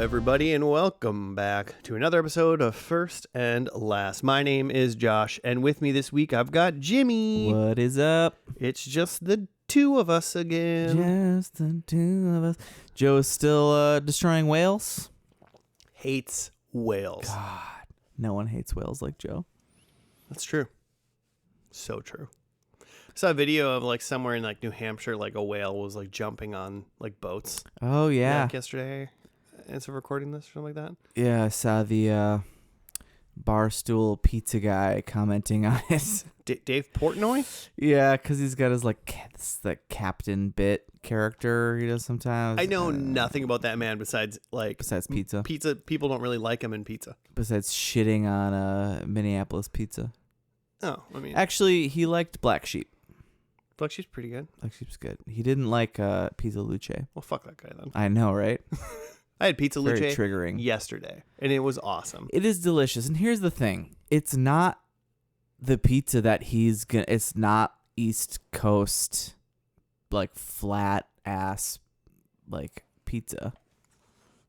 everybody, and welcome back to another episode of First and Last. My name is Josh, and with me this week I've got Jimmy. What is up? It's just the two of us again. Just the two of us. Joe is still destroying whales. Hates whales. God, no one hates whales like Joe. That's true. So true. I saw a video of like somewhere in like New Hampshire, like a whale was like jumping on like boats. Oh yeah. Like yesterday, as of recording this or something like that. Yeah, I saw the Barstool Pizza guy commenting on it. Dave Portnoy? Yeah, because he's got his like the captain bit character he does sometimes. I know nothing about that man besides pizza. Pizza, people don't really like him in pizza. Besides shitting on Minneapolis pizza. Oh, I mean, Actually, he liked Black Sheep. Black Sheep's pretty good. Black Sheep's good. He didn't like Pizza Luce. Well, fuck that guy then. I know, right? I had Pizza Luce Very triggering. yesterday, and it was awesome. It is delicious. And here's the thing. It's not the pizza that he's going to... It's not East Coast, like, flat ass, like, pizza.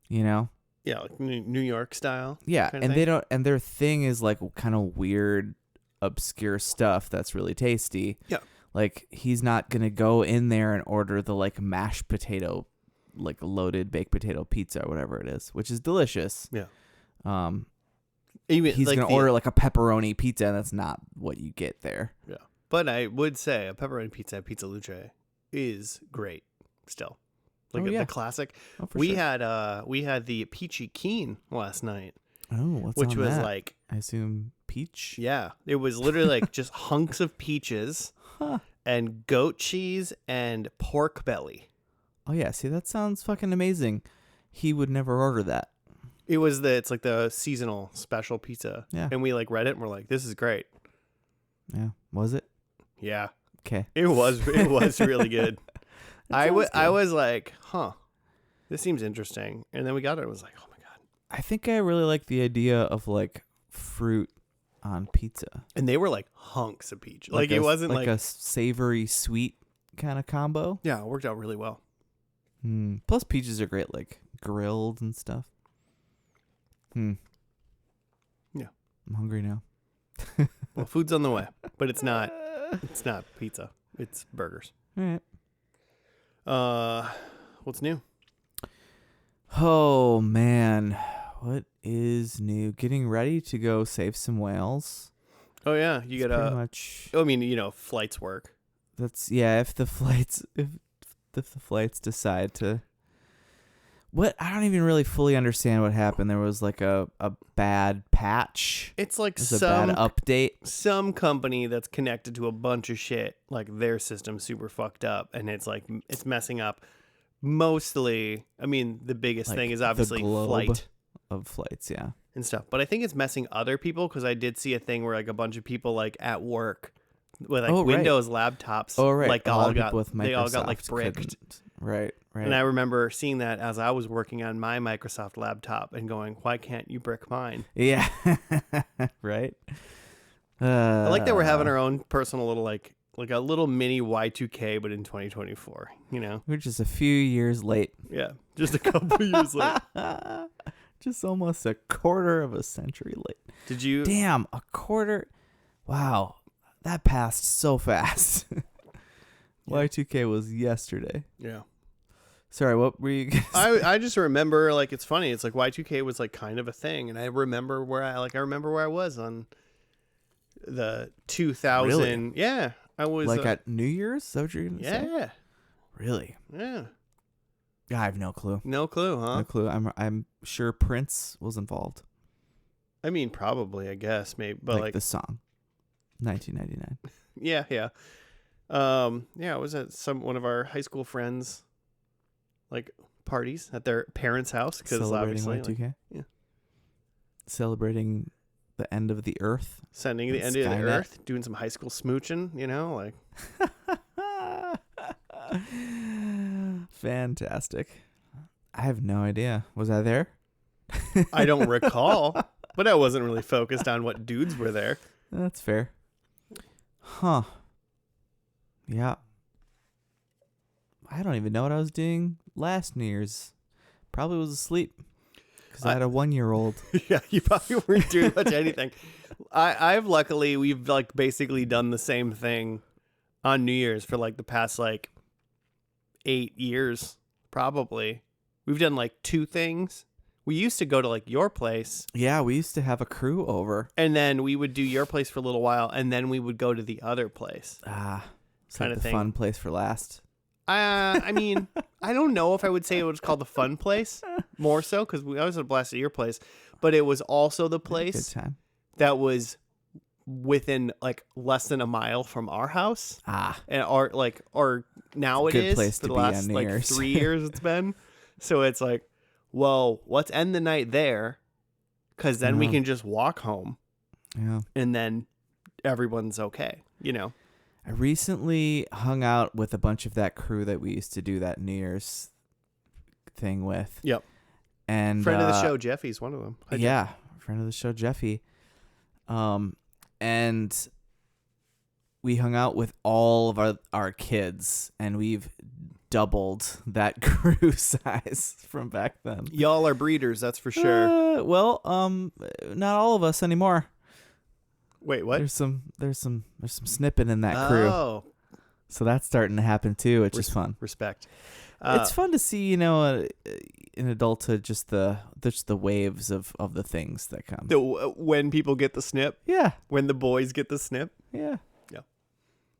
You know? Yeah, like New York style. Yeah, kind of and thing. they don't... And their thing is, like, kind of weird, obscure stuff that's really tasty. Yeah. Like, he's not going to go in there and order the, like, mashed potato, like, loaded baked potato pizza or whatever it is, which is delicious. Yeah. He's like going to order, like, a pepperoni pizza, and that's not what you get there. Yeah. But I would say a pepperoni pizza at Pizza Luce is great still. Like Oh, yeah. the classic. Oh, for we sure. had the Peachy Keen last night, Oh, what's which on was that? like, I assume peach? yeah, it was literally like just hunks of peaches Huh. and goat cheese and pork belly. Oh, yeah. See, that sounds fucking amazing. He would never order that. It's like the seasonal special pizza. Yeah. And we like read it and we're like, this is great. Yeah. Was it? Yeah. Okay. It was really good. I sounds good. was like, huh, this seems interesting. And then we got it. It was like, oh my God. I think I really like the idea of, like, fruit on pizza. And they were like hunks of peach. Like it wasn't like a savory sweet kind of combo. yeah, it worked out really well. Plus peaches are great, like grilled and stuff. Yeah. I'm hungry now. Well, food's on the way, but it's not pizza. It's burgers. All right. What's new? Oh, man. What is new? Getting ready to go save some whales. Oh yeah, you It's get pretty much... I mean, flights work. That's... Yeah, if the flights decide to... What? I don't even really fully understand what happened. There was like a bad patch. It's like There's a bad update. some company that's connected to a bunch of shit, like their system's super fucked up, and it's like it's messing up. Mostly, I mean, the biggest Like thing is the obviously globe flight of flights, yeah. and stuff. But I think it's messing other people because I did see a thing where like a bunch of people like at work with like Windows laptops, Oh, right. like a lot all of got people with they all got like Microsoft bricked. couldn't. Right. And I remember seeing that as I was working on my Microsoft laptop and going, why can't you brick mine? Yeah. Right. I like that we're having our own personal little like a little mini Y2K, but in 2024, you know? We're just a few years late. Yeah, just a couple years late. Just almost a quarter of a century late. Did you? Damn, a quarter. Wow. That passed so fast. Y2K was yesterday. Yeah. Sorry, what were you... I just remember, like, it's funny. It's like Y2K was like kind of a thing, and I remember where I was on the 2000. Really? Yeah, I was like at New Year's? Is that what you're going to say? Yeah, Really? yeah. I have no clue. No clue, huh? No clue. I'm sure Prince was involved. I mean, probably. I guess maybe, but like the song, 1999. yeah. Yeah, I was at one of our high school friends, like parties at their parents' house because obviously, Y2K. yeah, Celebrating the end of the earth. sending the end of the Skynet. earth, doing some high school smooching, like. Fantastic. I have no idea. Was I there? I don't recall, but I wasn't really focused on what dudes were there. That's fair. Huh. Yeah. I don't even know what I was doing last New Year's. Probably was asleep. because I had a 1-year-old. Yeah, you probably weren't doing much anything. I've luckily, we've like basically done the same thing on New Year's for like the past like 8 years, probably. We've done like 2 things. We used to go to like your place. Yeah, we used to have a crew over. And then we would do your place for a little while, and then we would go to the other place. It's Kind like of the thing. fun place for last. I mean, I don't know if I would say it was called the fun place, more so, because I was at a blast at your place, but it was also the place Good time. that was within like less than a mile from our house. And or now it Good is place for to the be last on New like Year's. 3 years it's been. So it's like, well, let's end the night there, because then we Yeah. can just walk home, Yeah. and then everyone's okay, you know. I recently hung out with a bunch of that crew that we used to do that New Year's thing with. Yep. And Friend of the show, Jeffy's one of them. Hi, Jeff. yeah, friend of the show, Jeffy. And we hung out with all of our kids, and we've doubled that crew size from back then. Y'all are breeders, that's for sure. Well, not all of us anymore. Wait, what? There's some snipping in that crew. Oh, So that's starting to happen too, which is fun. respect. It's fun to see, in adulthood, just the waves of the things that come. When people get the snip, Yeah, when the boys get the snip, yeah.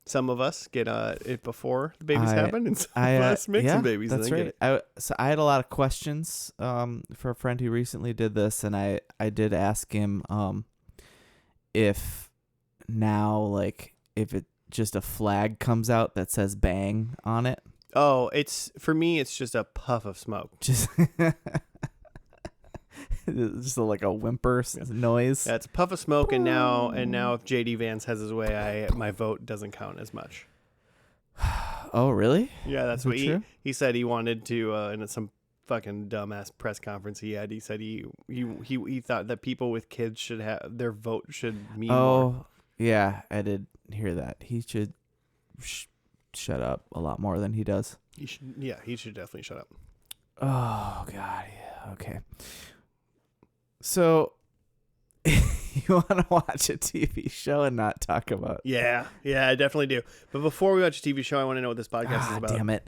some of us get it before the babies happen, and some of us make yeah, some babies. That's and then right. Get it. So I had a lot of questions for a friend who recently did this, and I did ask him if now, like, if it just a flag comes out that says "bang" on it. Oh, for me, it's just a puff of smoke. Just like a whimper noise. Yeah, it's a puff of smoke, and now if JD Vance has his way, my vote doesn't count as much. Oh, really? Yeah, that's Is what that true? he said. He wanted to, in some fucking dumbass press conference he had. He said he thought that people with kids should have their vote should mean more. Oh, yeah, I did hear that. He should shut up a lot more than he does. He should definitely shut up. Oh, God. Yeah. Okay. So, you want to watch a TV show and not talk about... Yeah, I definitely do. But before we watch a TV show, I want to know what this podcast is about. Damn it.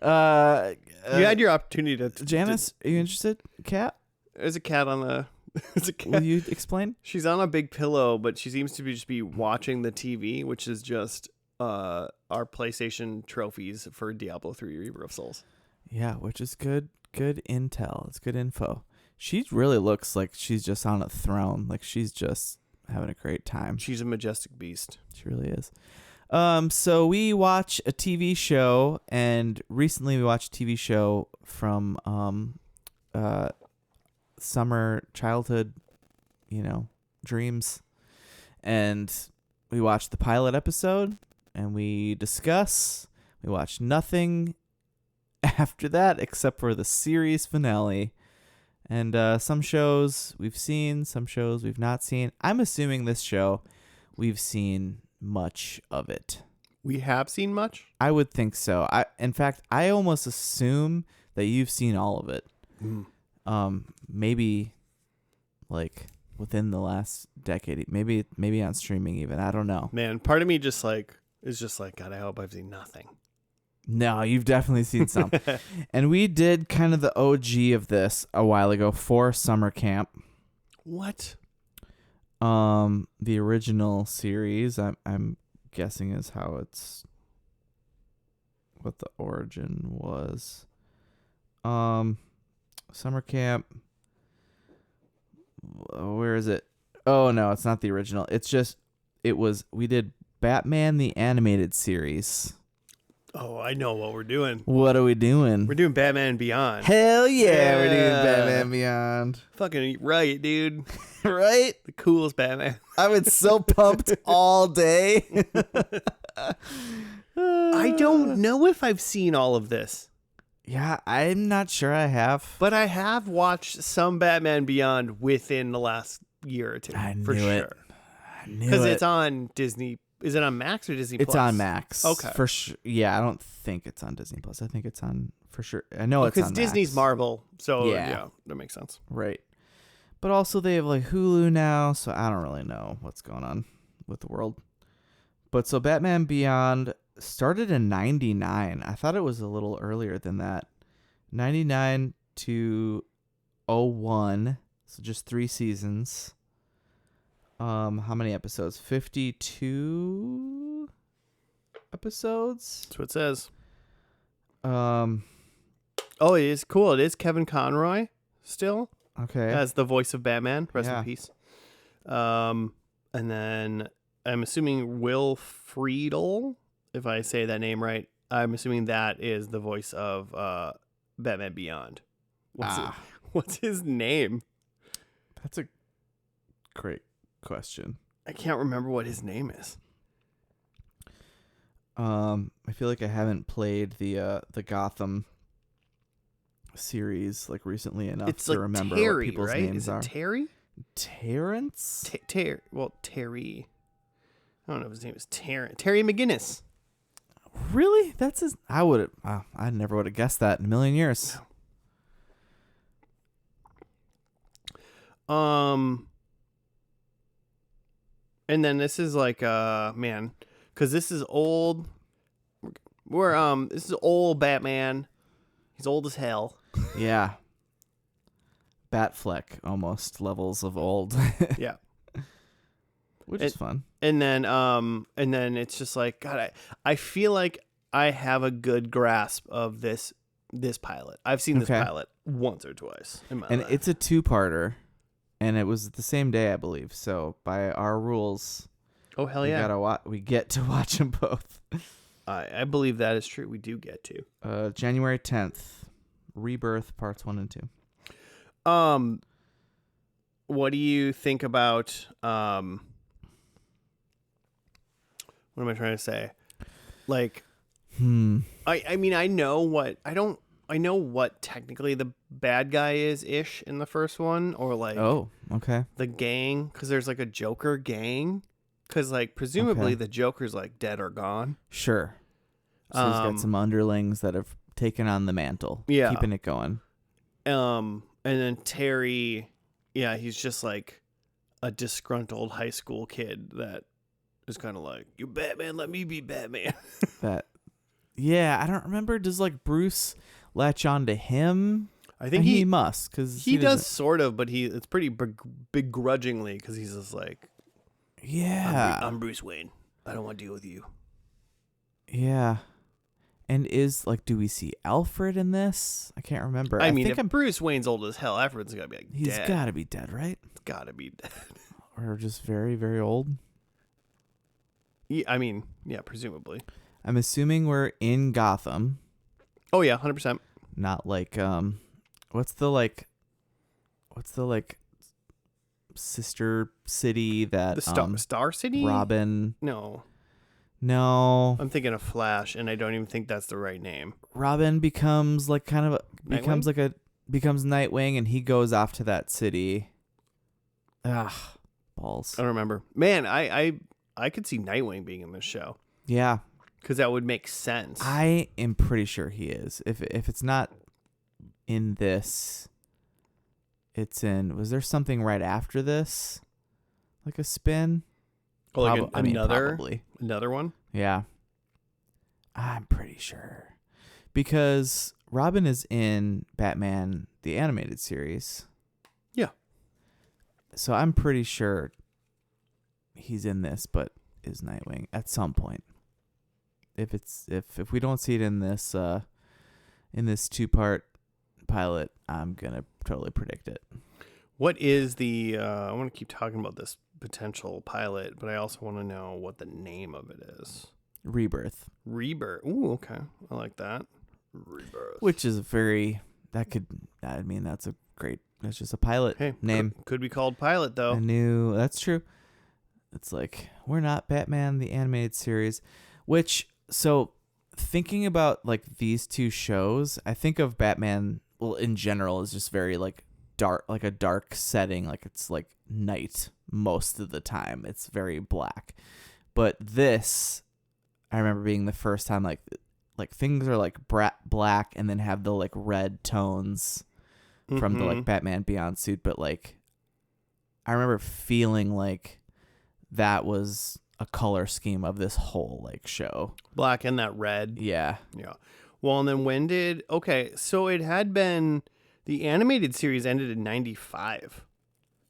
You had your opportunity to... Janice, are you interested? Cat? There's a cat on the... There's a cat. Will you explain? She's on a big pillow, but she seems to just be watching the TV, which is just our PlayStation trophies for Diablo 3 Reaper of Souls. Yeah, which is good intel. It's good info. She really looks like she's just on a throne. Like she's just having a great time. She's a majestic beast. She really is. So we watch a TV show, and recently we watched a TV show from summer childhood, dreams. And we watched the pilot episode, and we discuss. We watched nothing after that except for the series finale. And some shows we've seen, some shows we've not seen. I'm assuming this show we've seen much of it. We have seen much? I would think so. In fact, I almost assume that you've seen all of it. Maybe like within the last decade. Maybe on streaming even. I don't know. Man, part of me is just like, God, I hope I've seen nothing. No, you've definitely seen some. And we did kind of the OG of this a while ago for summer camp. What? The original series, I'm guessing, is how it's what the origin was. Summer camp. Where is it? Oh no, it's not the original. We did Batman the Animated Series. Oh, I know what we're doing. What are we doing? We're doing Batman Beyond. Hell yeah, we're doing Yeah. Batman Beyond. Fucking right, dude. Right? The coolest Batman. I was so pumped all day. I don't know if I've seen all of this, Yeah, I'm not sure I have. but I have watched some Batman Beyond within the last year or two. I for knew it. sure. I knew Because it. it's on Disney. Is it on Max or Disney It's Plus? on Max. Okay. For sure. Yeah, I don't think it's on Disney Plus. I think it's on for sure. I know it's on Because Disney's Max. Marvel, so Yeah. yeah, that makes sense. Right. But also they have like Hulu now, so I don't really know what's going on with the world. But so Batman Beyond started in 99. I thought it was a little earlier than that. 99 to 01. So just 3 seasons. How many episodes? 52 episodes? That's what it says. Um Oh, it is cool. It is Kevin Conroy still okay. as the voice of Batman. Rest Yeah. in peace. And then I'm assuming Will Friedle, if I say that name right. I'm assuming that is the voice of Batman Beyond. What's his name? That's a great question. I can't remember what his name is. I feel like I haven't played the Gotham series like recently enough It's to like remember Terry, what people's right? names Is it are. Terry? Terrence? Terry. I don't know if his name is Terry. Terry McGinnis. Really? That's his. I never would have guessed that in a million years. And then this is like man, because this is old. This is old Batman. He's old as hell. Yeah. Batfleck almost levels of old. Yeah. Which is fun. And then it's just like, God, I feel like I have a good grasp of this pilot. I've seen this pilot once or twice in my life. It's a 2-parter, and it was the same day, I believe. So by our rules, oh hell yeah, we get to watch them both. I believe that is true. We do get to. January 10th, Rebirth parts 1 and 2. What do you think about what am I trying to say? Like, I mean, I know what technically the bad guy is ish in the first one, or like, oh, okay, the gang, because there's like a Joker gang, because like presumably the Joker's like dead or gone. Sure. So he's got some underlings that have taken on the mantle, keeping it going. And then Terry, yeah, he's just like a disgruntled high school kid that is kind of like, "You Batman, let me be Batman." Yeah, I don't remember. Does like Bruce latch on to him? I think he must, because he does sort of, but it's pretty begrudgingly, because he's just like, yeah, I'm Bruce Wayne. I don't want to deal with you. Yeah. And do we see Alfred in this? I can't remember. I mean, if Bruce Wayne's old as hell, Alfred's got to be like, he's got to be dead, right? He's got to be dead. Or just very, very old. Yeah, I mean, yeah, presumably. I'm assuming we're in Gotham. Oh yeah, 100%. Not like what's the sister city that the Star City? Robin? No. I'm thinking of Flash, and I don't even think that's the right name. Robin becomes like becomes Nightwing, and he goes off to that city. Ah, balls. I don't remember. Man, I could see Nightwing being in this show. Yeah. Because that would make sense. I am pretty sure he is. If it's not in this, it's in. Was there something right after this, like a spin? Oh, like probably another one. Yeah, I'm pretty sure, because Robin is in Batman the Animated Series. Yeah. So I'm pretty sure he's in this, but is Nightwing at some point. If we don't see it in this 2-part pilot, I'm gonna totally predict it. What is the? I want to keep talking about this potential pilot, but I also want to know what the name of it is. Rebirth. Ooh, okay, I like that. Rebirth. Which is that's just a pilot name. Could be called pilot though. That's true. It's like, we're not Batman the Animated Series, so thinking about like these two shows, I think of Batman, well, in general, is just very like dark, like a dark setting. Like it's like night most of the time. It's very black. But this, I remember being the first time like things are like black and then have the like red tones from the like Batman Beyond suit. But like I remember feeling like that was a color scheme of this whole like show. Black and that red. Yeah. Yeah. Well, and then so it had been, the animated series ended in 95.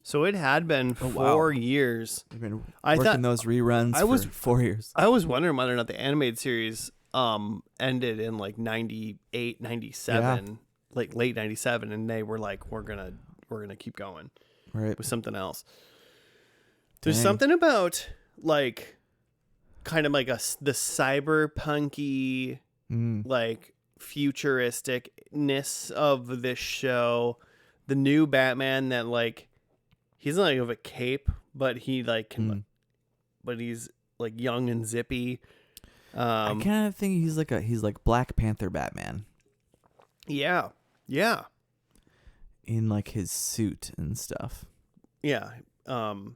So it had been 4 years. I've been I working thought- those reruns for 4 years. I was wondering whether or not the animated series ended in like 98, 97, like late 97, and they were like, we're gonna keep going Right. with something else. There's Dang. something about like kind of like the cyberpunky like futuristicness of this show. The new Batman that like he's not like of a cape, but he like can but he's like young and zippy. I kind of think he's like Black Panther Batman Yeah. in like his suit and stuff. Yeah. And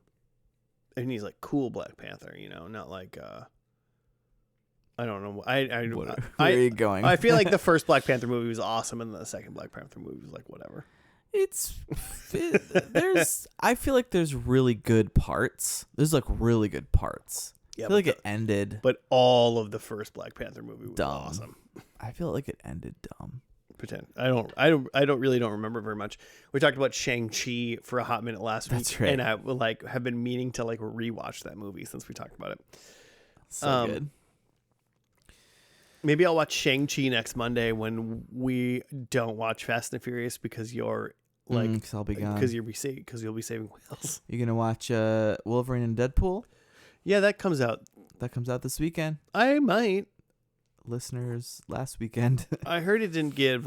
he's like cool Black Panther, you know, not like I don't know. Where are you going? I feel like the first Black Panther movie was awesome, and the second Black Panther movie was like whatever. I feel like there's really good parts. There's like really good parts. Yeah, I feel like it ended but all of the first Black Panther movie was dumb. awesome. I feel like it ended dumb. Pretend. I don't really remember very much. We talked about Shang-Chi for a hot minute last week. That's right. And I like have been meaning to like rewatch that movie since we talked about it. So good. Maybe I'll watch Shang-Chi next Monday when we don't watch Fast and Furious because you're like, because I'll be gone. because you'll be saving whales. You gonna watch Wolverine and Deadpool? Yeah, that comes out. That comes out this weekend. I might. Listeners, last weekend. I heard it didn't give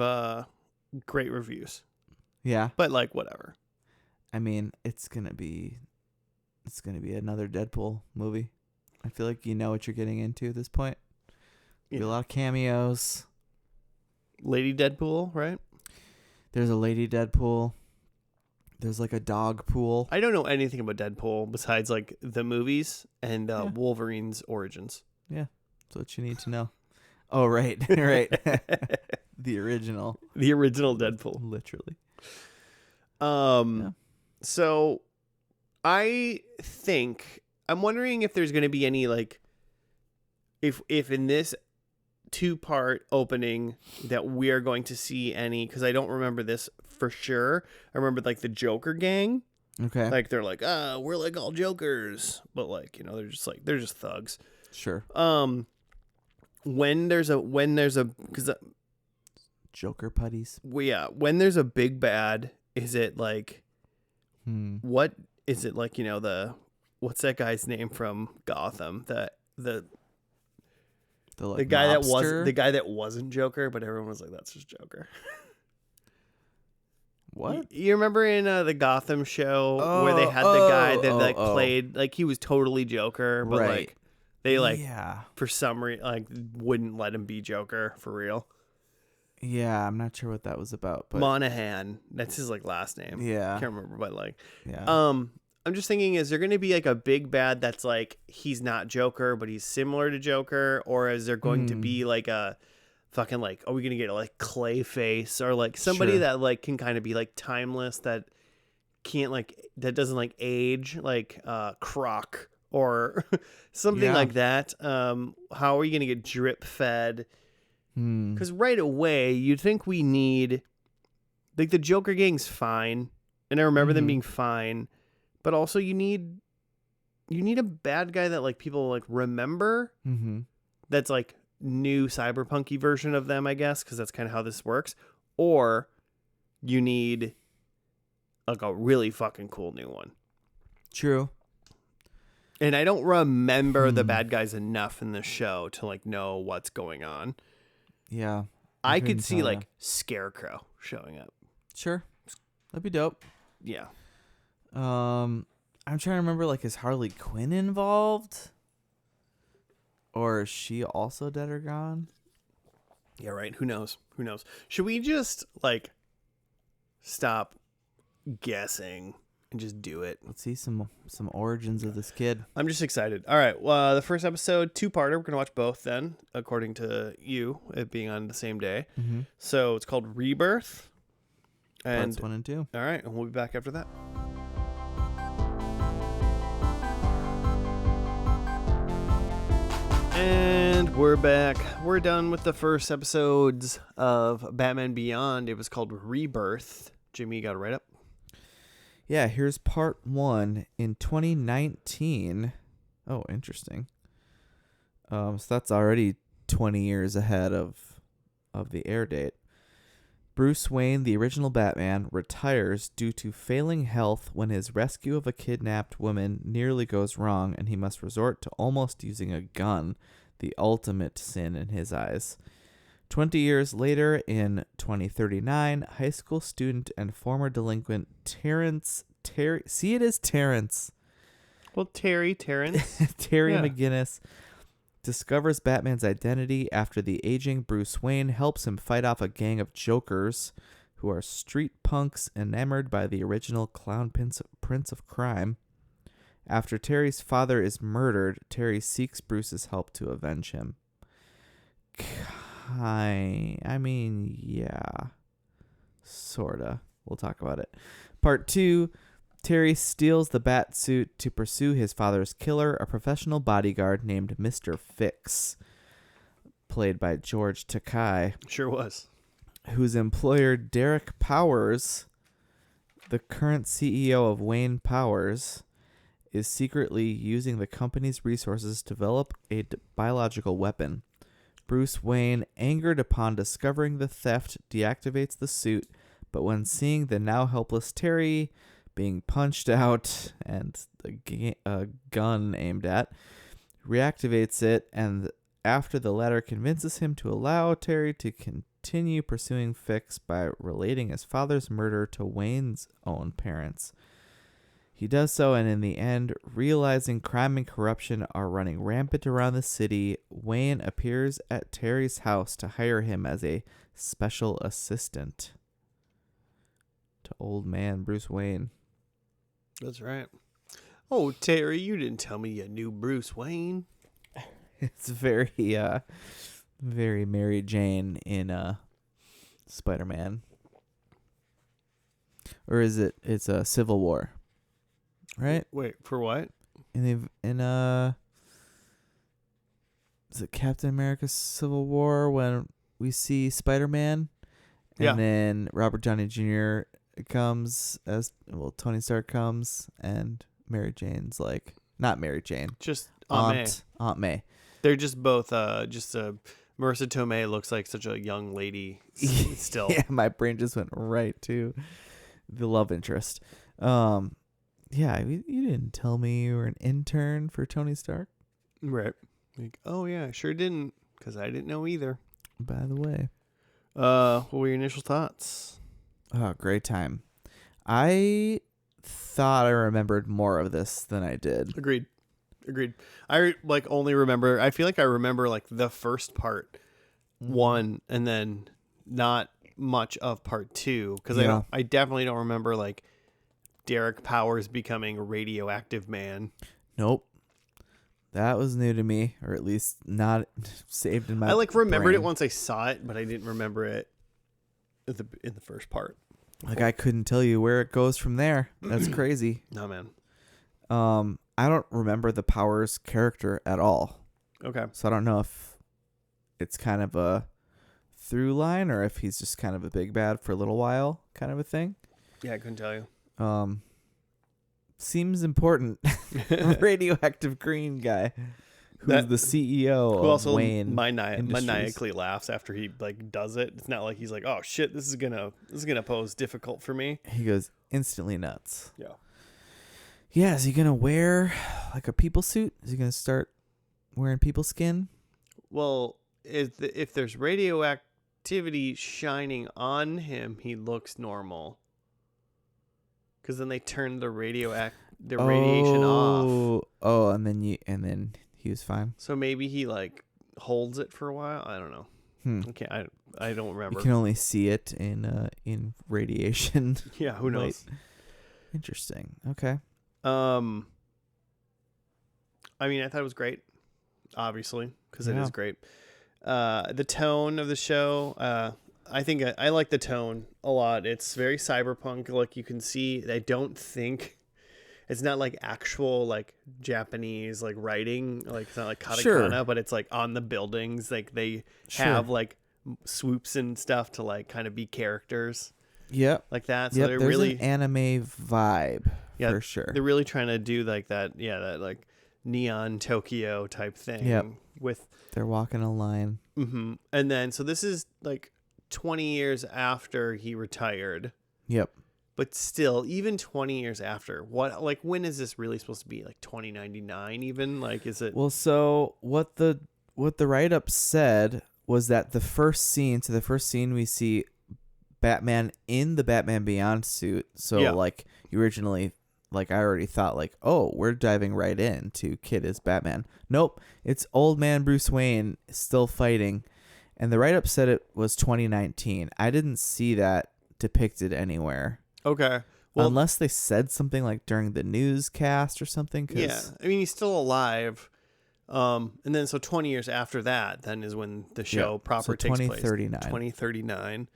great reviews, Yeah. but like whatever. I mean, it's gonna be another Deadpool movie. I feel like you know what you're getting into at this point. Be a lot of cameos. Lady Deadpool, right? There's a Lady Deadpool. There's like a dog pool. I don't know anything about Deadpool besides like the movies and Wolverine's origins. Yeah, that's what you need to know. Oh, right, right. The original Deadpool. Literally. So I think I'm wondering if there's going to be any like if in this 2-part opening that we're going to see any, because I don't remember this for sure. I remember like the Joker gang. Okay. Like they're like, we're like all Jokers, but like, you know, they're just thugs. Sure. When there's a because Joker putties. when there's a big bad, is it like what is it like, you know, what's that guy's name from Gotham, the guy mobster? the guy that wasn't Joker, but everyone was like, that's just Joker. What? You remember in the Gotham show where they had the guy that played like he was totally Joker, but Right. like they like Yeah. for some reason like wouldn't let him be Joker for real. Yeah, I'm not sure what that was about, but Monahan, that's his like last name. Yeah. I can't remember, but like yeah. I'm just thinking, is there going to be like a big bad that's like he's not Joker but he's similar to Joker, or is there going to be like a fucking like, are we going to get like Clayface or like somebody Sure. that like can kind of be like timeless, that can't like, that doesn't like age, like Croc or something like that. How are you going to get drip fed? Because right away you'd think we need like the Joker gang's fine, and I remember them being fine, but also you need a bad guy that like people like remember. That's like new cyberpunky version of them, I guess, because that's kind of how this works. Or you need like a really fucking cool new one. True. And I don't remember the bad guys enough in the show to like know what's going on. Yeah. I could see like Scarecrow showing up. Sure. That'd be dope. Yeah. I'm trying to remember, like, is Harley Quinn involved? Or is she also dead or gone? Yeah, right. Who knows? Should we just like stop guessing and just do it? Let's see some origins of this kid. I'm just excited. All right. Well, the first episode, 2-parter. We're going to watch both then, according to you, it being on the same day. So it's called Rebirth. And Parts 1 and 2. all right. And we'll be back after that. And we're back. We're done with the first episodes of Batman Beyond. It was called Rebirth. Jimmy, you got it right up? Yeah, here's part 1 in 2019. Oh, interesting. So that's already 20 years ahead of the air date. Bruce Wayne, the original Batman, retires due to failing health when his rescue of a kidnapped woman nearly goes wrong and he must resort to almost using a gun, the ultimate sin in his eyes. 20 years later, in 2039, high school student and former delinquent Terrence... See, it is Terrence. Well, Terrence. Terry Yeah. McGinnis discovers Batman's identity after the aging Bruce Wayne helps him fight off a gang of jokers who are street punks enamored by the original clown prince of crime. After Terry's father is murdered, Terry seeks Bruce's help to avenge him. Yeah. Sorta. We'll talk about it. Part 2. Terry steals the bat suit to pursue his father's killer, a professional bodyguard named Mr. Fix, played by George Takei, Sure was. whose employer Derek Powers, the current CEO of Wayne Powers, is secretly using the company's resources to develop a biological weapon. Bruce Wayne, angered upon discovering the theft, deactivates the suit, but when seeing the now helpless Terry being punched out and a gun aimed at, reactivates it, and after the latter convinces him to allow Terry to continue pursuing Fix by relating his father's murder to Wayne's own parents. He does so, and in the end, realizing crime and corruption are running rampant around the city, Wayne appears at Terry's house to hire him as a special assistant to old man Bruce Wayne. That's right. Oh, Terry, you didn't tell me you knew Bruce Wayne. It's very Mary Jane in Spider-Man. Or is it? It's a Civil War, right? Wait, for what? Is it Captain America Civil War when we see Spider-Man? And Yeah. then Robert Downey Jr. comes Tony Stark comes, and Mary Jane's like, not Mary Jane, Just Aunt May. Aunt May. They're just both Marissa Tomei looks like such a young lady still. Yeah, my brain just went right to the love interest. Yeah, you didn't tell me you were an intern for Tony Stark. Right. Like, oh yeah, I sure didn't, because I didn't know either. By the way. What were your initial thoughts? Oh, great time. I thought I remembered more of this than I did. Agreed. I only remember. I feel like I remember like the first part, 1, and then not much of part 2, because Yeah. I definitely don't remember like Derek Powers becoming a radioactive man. Nope. That was new to me, or at least not saved in my I remembered it brain. once I saw it, but I didn't remember it in the first part. Like, I couldn't tell you where it goes from there. That's crazy. No, man. I don't remember the Powers character at all. Okay. So I don't know if it's kind of a through line or if he's just kind of a big bad for a little while kind of a thing. Yeah, I couldn't tell you. Seems important. Radioactive green guy who's the CEO Who of also Wayne maniacally laughs after he like does it. It's not like he's like, oh shit, this is gonna pose difficult for me. He goes instantly nuts. Yeah. Yeah, is he gonna wear like a people suit? Is he gonna start wearing people skin? Well, if there's radioactivity shining on him, he looks normal. Because then they turn the radiation off. Oh, and then he was fine. So maybe he like holds it for a while. I don't know. Okay, I don't remember. You can only see it in radiation. Yeah, who knows? Interesting. Okay. I mean, I thought it was great, obviously, because it is great. The tone of the show, I think I like the tone a lot. It's very cyberpunk. Like you can see, I don't think, it's not like actual like Japanese like writing, like it's not like katakana, Sure. but it's like on the buildings. Like they Sure. have like swoops and stuff to like kind of be characters Yep. like that. So Yep. they're There's really an anime vibe Yeah, for sure. they're really trying to do like that. Yeah, that like neon Tokyo type thing. Yep. With They're walking a line. and then so this is like 20 years after he retired. Yep. But still, even 20 years after, what like when is this really supposed to be? Like 2099 even? Like is it Well, so what the write-up said was that the first scene we see Batman in the Batman Beyond suit. So Yeah. like originally, like I already thought like, oh, we're diving right in to Kid as Batman. Nope, it's old man Bruce Wayne still fighting. And the write-up said it was 2019. I didn't see that depicted anywhere. Okay. Well, Unless they said something like during the newscast or something. 'Cause yeah. I mean, he's still alive. And then so 20 years after that, then is when the show proper so takes 2039. place. 2039.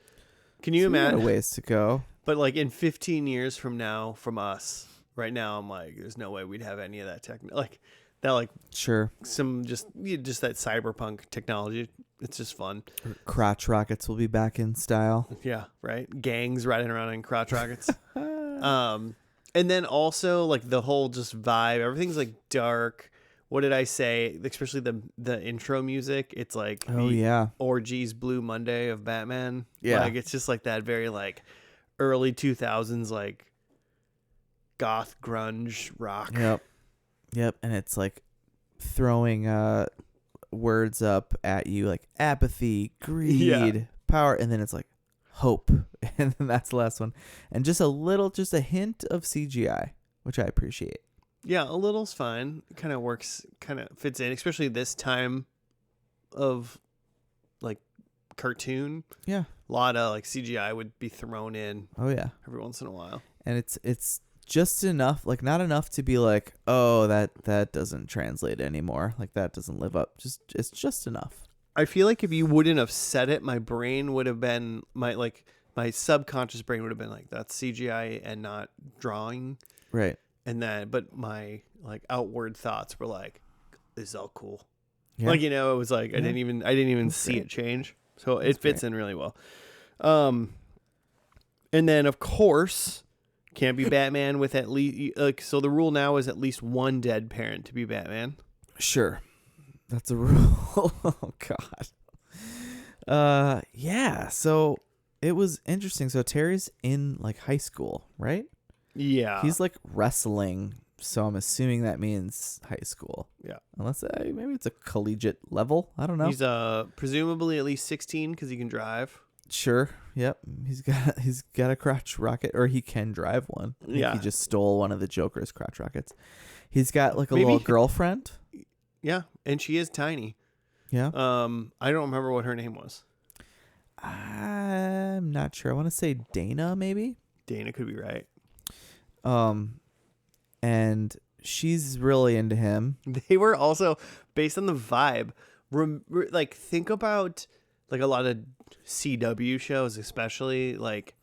Can you we got a imagine? ways to go. But like in 15 years from now, from us, right now, I'm like, there's no way we'd have any of that like that, like Sure. some just that cyberpunk technology. It's just fun. Crotch rockets will be back in style. Yeah, right. Gangs riding around in crotch rockets. And then also like the whole just vibe. Everything's like dark. What did I say? Especially the intro music. It's like Orgy's Blue Monday of Batman. Yeah. Like it's just like that very like early 2000s like goth grunge rock. Yep. And it's like throwing words up at you like apathy, greed, power, and then it's like hope. And then that's the last one. And just a hint of CGI, which I appreciate. Yeah, a little's fine. It kind of works, kind of fits in, especially this time of like cartoon. Yeah. A lot of like CGI would be thrown in. Oh yeah. Every once in a while. And it's just enough, like not enough to be like, oh, that doesn't translate anymore. Like that doesn't live up. It's just enough. I feel like if you wouldn't have said it, my brain would have been my subconscious brain would have been like, that's CGI and not drawing. Right. And then, but my like outward thoughts were like, this is all cool. Yeah. Like, it was like, I didn't even see it change. So it fits in really well. And then of course, can't be Batman with at least like, so the rule now is at least one dead parent to be Batman. Sure. That's a rule. Oh God. Yeah. So it was interesting. So Terry's in like high school, right? Yeah. He's like wrestling. So I'm assuming that means high school. Yeah. Unless maybe it's a collegiate level. I don't know. He's presumably at least 16 because he can drive. Sure. Yep. He's got a crotch rocket, or he can drive one. I think Yeah. He just stole one of the Joker's crotch rockets. He's got like a little girlfriend. Yeah, and she is tiny. Yeah. I don't remember what her name was. I'm not sure. I want to say Dana, maybe. Dana could be right. And she's really into him. They were also based on the vibe. Like think about like a lot of CW shows, especially like.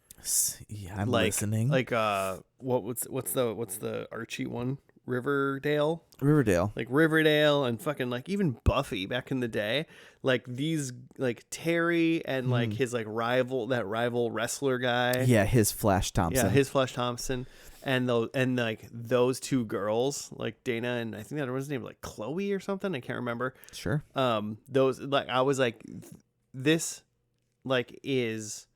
Yeah, I'm listening. Like what's the Archie one? Riverdale, like Riverdale, and fucking like even Buffy back in the day. Like these, like Terry and like his like rival wrestler guy. Yeah, his Flash Thompson. And like those two girls, like Dana and I think that was name like Chloe or something. I can't remember. Sure. Those like I was like, this like is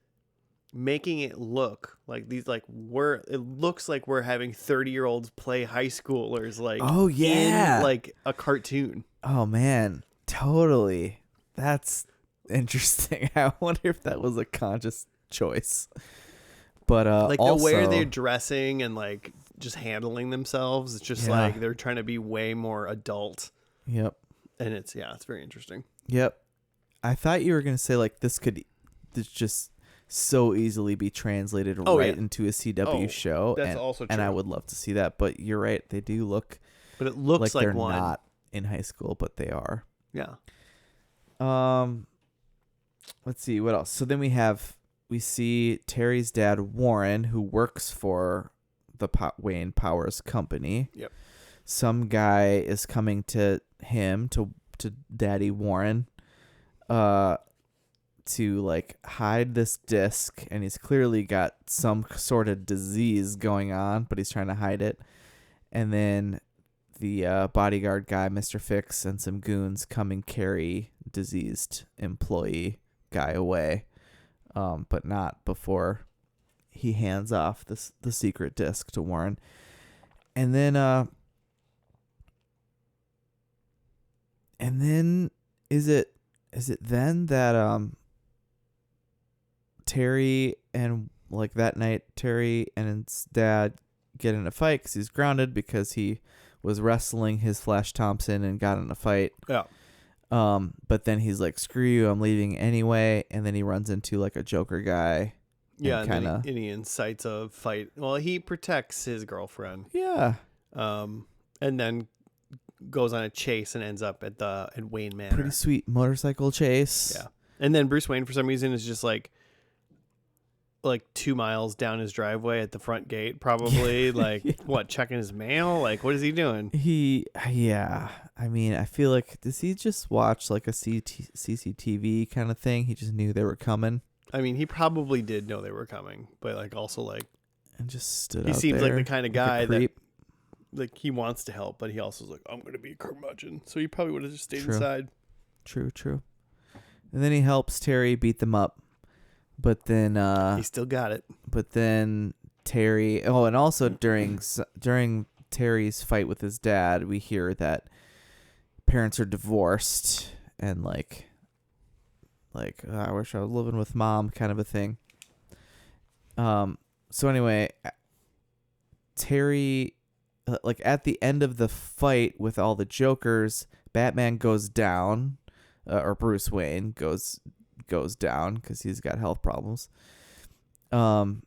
making it look like these like it looks like we're having 30-year-olds play high schoolers like in like a cartoon. Oh man, totally. That's interesting. I wonder if that was a conscious choice. But like also, the way they're dressing and like just handling themselves, it's just like they're trying to be way more adult. Yep. And it's very interesting. Yep. I thought you were gonna say like this just so easily be translated into a CW show. That's also true. And I would love to see that. But you're right. They do look. But it looks like they're one. not in high school, but they are. Yeah. Let's see what else. So then we see Terry's dad Warren, who works for the Wayne Powers Company. Yep. Some guy is coming to him, to Daddy Warren, to like hide this disc, and he's clearly got some sort of disease going on, but he's trying to hide it. And then the bodyguard guy, Mr. Fix, and some goons come and carry diseased employee guy away, but not before he hands off the secret disc to Warren. And then is it then that Terry and like that night Terry and his dad get in a fight because he's grounded because he was wrestling his Flash Thompson and got in a fight. Yeah. But then he's like, screw you, I'm leaving anyway. And then he runs into like a Joker guy. Yeah. And he incites a fight. Well, he protects his girlfriend. Yeah. And then goes on a chase and ends up at Wayne Manor. Pretty sweet motorcycle chase. Yeah. And then Bruce Wayne, for some reason, is just like 2 miles down his driveway at the front gate, probably what, checking his mail? Like, what is he doing? Yeah. I mean, I feel like, does he just watch like a CCTV kind of thing? He just knew they were coming. I mean, he probably did know they were coming, but like also like, and just stood. He out seems there like the kind of guy like a creep. that like he wants to help, but he also is like, I'm gonna be a curmudgeon. So he probably would have just stayed True. inside. True. And then he helps Terry beat them up. But then he still got it. But then Terry, and also during Terry's fight with his dad, we hear that parents are divorced and like I wish I was living with mom kind of a thing. So anyway, Terry, like at the end of the fight with all the Jokers, Batman goes down, or Bruce Wayne goes down because he's got health problems, and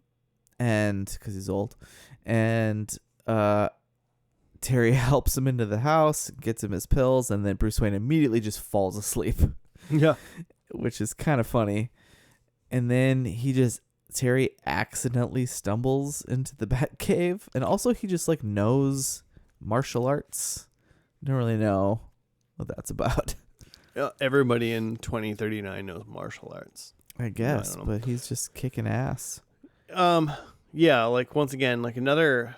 because he's old, and Terry helps him into the house, gets him his pills, and then Bruce Wayne immediately just falls asleep. Yeah, which is kind of funny. And then Terry accidentally stumbles into the Batcave, and also he just like knows martial arts. I don't really know what that's about. Everybody in 2039 knows martial arts, I guess, but he's just kicking ass. Yeah, like once again, like another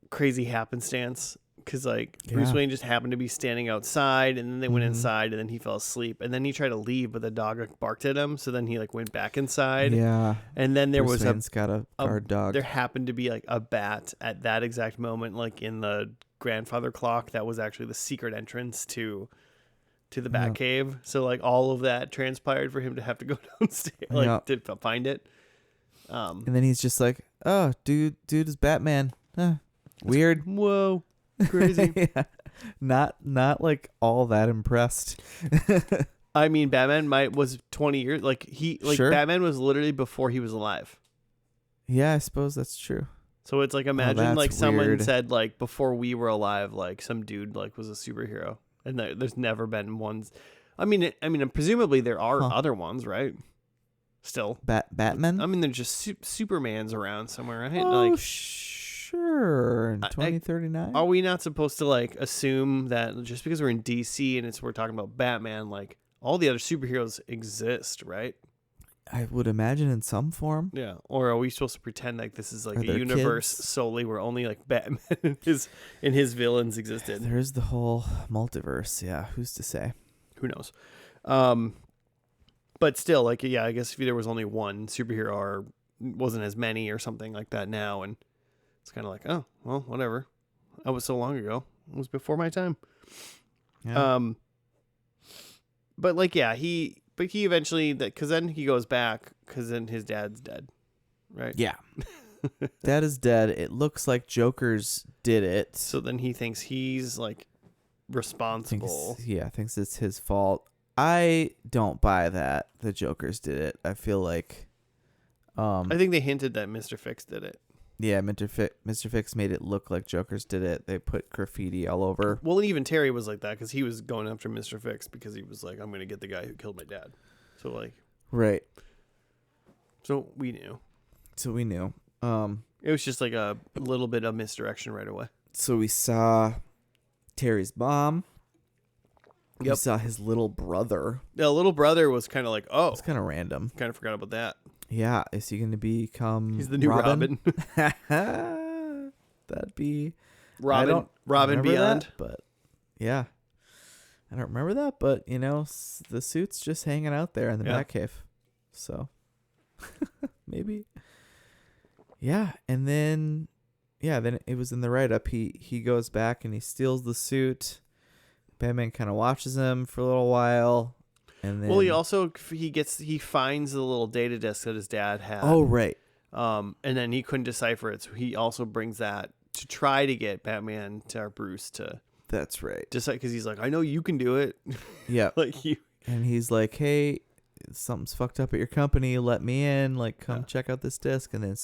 crazy happenstance, because like Bruce Wayne just happened to be standing outside, and then they went inside, and then he fell asleep, and then he tried to leave, but the dog like barked at him, so then he like went back inside. Yeah, and then there Bruce was Wayne's got a guard dog. There happened to be like a bat at that exact moment, like in the grandfather clock. That was actually the secret entrance to the Batcave. So like all of that transpired for him to have to go downstairs, to find it. And then he's just like, "Oh, dude is Batman. Weird. Whoa, crazy." Yeah. Not like all that impressed. I mean, Batman was 20 years. Sure. Batman was literally before he was alive. Yeah, I suppose that's true. So it's like, imagine like someone weird. said like before we were alive, like some dude like was a superhero. And there's never been ones. I mean, presumably there are other ones, right? Still, Batman. I mean, there's just Supermans around somewhere, right? Oh, sure. In 2039. Are we not supposed to like assume that just because we're in DC and we're talking about Batman, like all the other superheroes exist, right? I would imagine in some form. Yeah. Or are we supposed to pretend like this is like a universe solely where only like Batman and his villains existed? There's the whole multiverse. Yeah. Who's to say? Who knows? But still, like, yeah, I guess if there was only one superhero or wasn't as many or something like that now, and it's kind of like, oh, well, whatever. That was so long ago. It was before my time. Yeah. But like, yeah, he eventually, because then he goes back, because then his dad's dead, right? Yeah. Dad is dead. It looks like Joker's did it. So then he thinks he's like responsible. Thinks it's his fault. I don't buy that the Joker's did it. I feel like I think they hinted that Mr. Fix did it. Yeah, Mr. Fix made it look like Joker's did it. They put graffiti all over. Well, and even Terry was like that because he was going after Mr. Fix because he was like, I'm going to get the guy who killed my dad. So like, right. So we knew. It was just like a little bit of misdirection right away. So we saw Terry's mom. We Yep. saw his little brother. The little brother was kind of like, oh, It's kind of random. kind of forgot about that. Yeah, is he going to become? He's the new Robin. That'd be Robin Beyond. that, but yeah, I don't remember that. But the suit's just hanging out there in the Batcave, so maybe. Yeah, and then it was in the write-up. He goes back and he steals the suit. Batman kind of watches him for a little while, and then he finds the little data disk that his dad had. Oh right. And then he couldn't decipher it, so he also brings that to try to get Batman or Bruce to. That's right. Just like, because he's like, I know you can do it. Yeah. Like you. And he's like, hey, something's fucked up at your company. Let me in. Like, come check out this disc. And then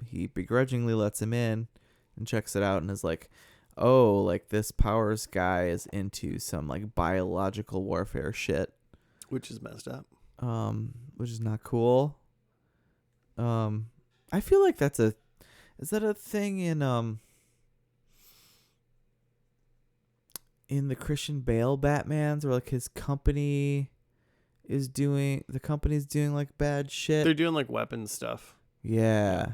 he begrudgingly lets him in and checks it out and is like, oh, like this Powers guy is into some like biological warfare shit, Which is messed up. Which is not cool. I feel like is that a thing in the Christian Bale Batmans, where like his company is doing like bad shit? They're doing like weapons stuff. Yeah.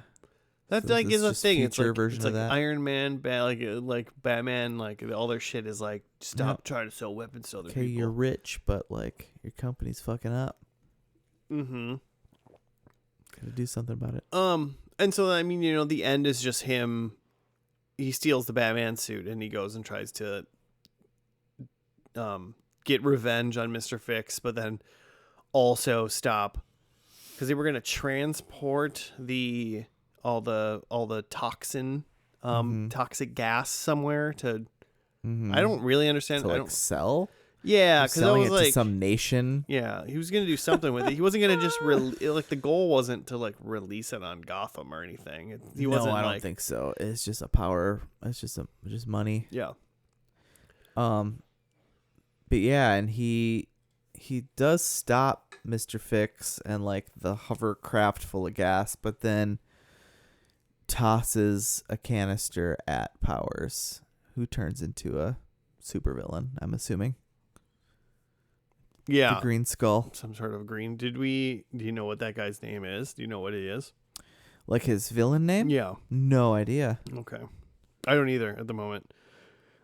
That So like this is a just thing. It's future like version of that? Iron Man, like Batman, like all their shit is like stop trying to sell weapons to other Okay, people. you're rich, but like your company's fucking up. Mm-hmm. Gotta do something about it. And so I mean, the end is just him. He steals the Batman suit and he goes and tries to get revenge on Mr. Fix, but then also stop because they were gonna transport all the toxin, toxic gas somewhere to. I don't really understand. To like sell. Yeah, because I selling was it like to some nation. Yeah, he was gonna do something with it. He wasn't gonna just like the goal wasn't to like release it on Gotham or anything. He wasn't. No, I don't like, think so. It's just a power. It's just money. Yeah. But yeah, and he does stop Mr. Fix and like the hovercraft full of gas, but then tosses a canister at Powers, who turns into a supervillain, I'm assuming. Yeah. The Green Skull. Some sort of green. Do you know what that guy's name is? Do you know what it is? Like his villain name? Yeah. No idea. Okay. I don't either at the moment.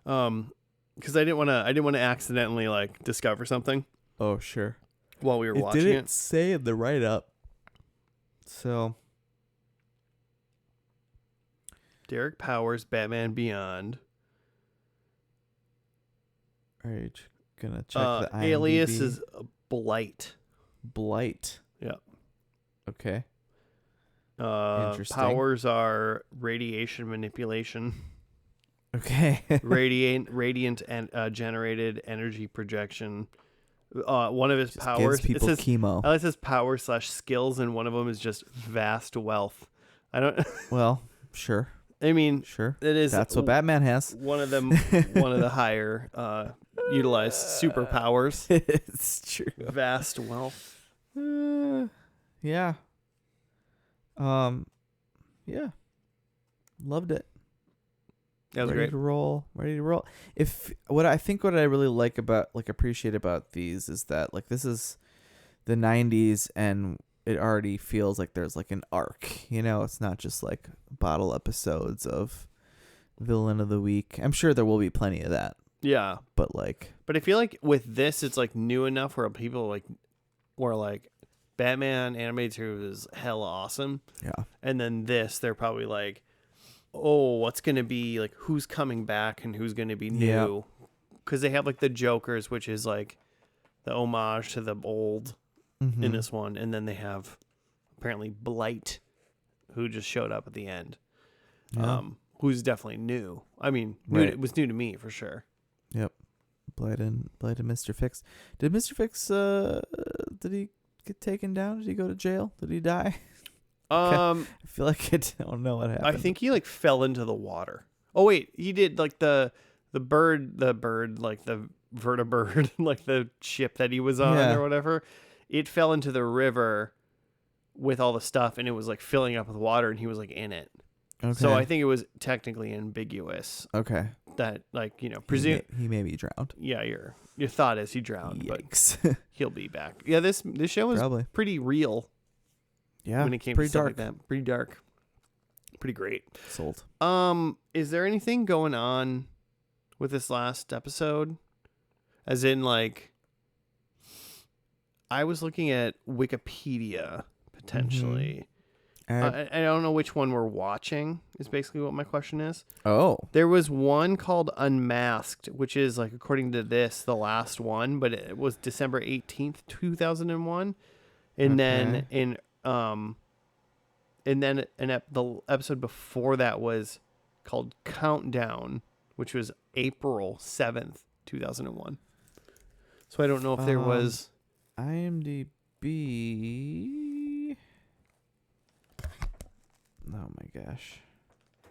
Because I didn't want to accidentally like discover something Oh, sure. while we were It watching didn't it. say in the write-up. So, Derek Powers, Batman Beyond. are you gonna check the IMDb? Alias is Blight. Blight. Yeah. Okay. Interesting. Powers are radiation manipulation. Okay. radiant and generated energy projection. One of his Just powers. gives people chemo. It says power / skills, and one of them is just vast wealth. I don't. Well, sure. I mean, Sure. it is. That's what Batman has. One of them. One of the higher utilized superpowers. It's true. Vast wealth. Yeah. Yeah. Loved it. That was Ready great. to roll. Ready to roll. What I really appreciate about these is that like this is the 90s and it already feels like there's like an arc, it's not just like bottle episodes of villain of the week. I'm sure there will be plenty of that, Yeah, but I feel like with this, it's like new enough where people were like, Batman animated series is hella awesome. yeah. And then they're probably like, oh, what's going to be like, who's coming back and who's going to be new? Because they have like the Jokers, which is like the homage to the old in this one. And then they have apparently Blight, who just showed up at the end, who's definitely new. I mean, it was new to me for sure. Yep. Blight and Mr. Fix. Did Mr. Fix, did he get taken down? Did he go to jail? Did he die? I feel like I don't know what happened. I think he like fell into the water. Oh wait, he did like the bird, like the vertibird, like the ship that he was on or whatever. It fell into the river with all the stuff, and it was like filling up with water, and he was like in it. Okay. So I think it was technically ambiguous Okay. that, like, you know, He may be drowned. Yeah, your thought is he drowned, Yikes. but he'll be back. Yeah, this show was Probably pretty real. Yeah. When it came pretty to stuff dark. like that, pretty dark, pretty great. Sold. Is there anything going on with this last episode? As in, like, I was looking at Wikipedia potentially. I don't know which one we're watching. Is basically what my question is. Oh. There was one called Unmasked, which is, like, according to this, the last one, but it was December 18th, 2001. And then the episode before that was called Countdown, which was April 7th, 2001. So I don't know if there was IMDb. Oh my gosh.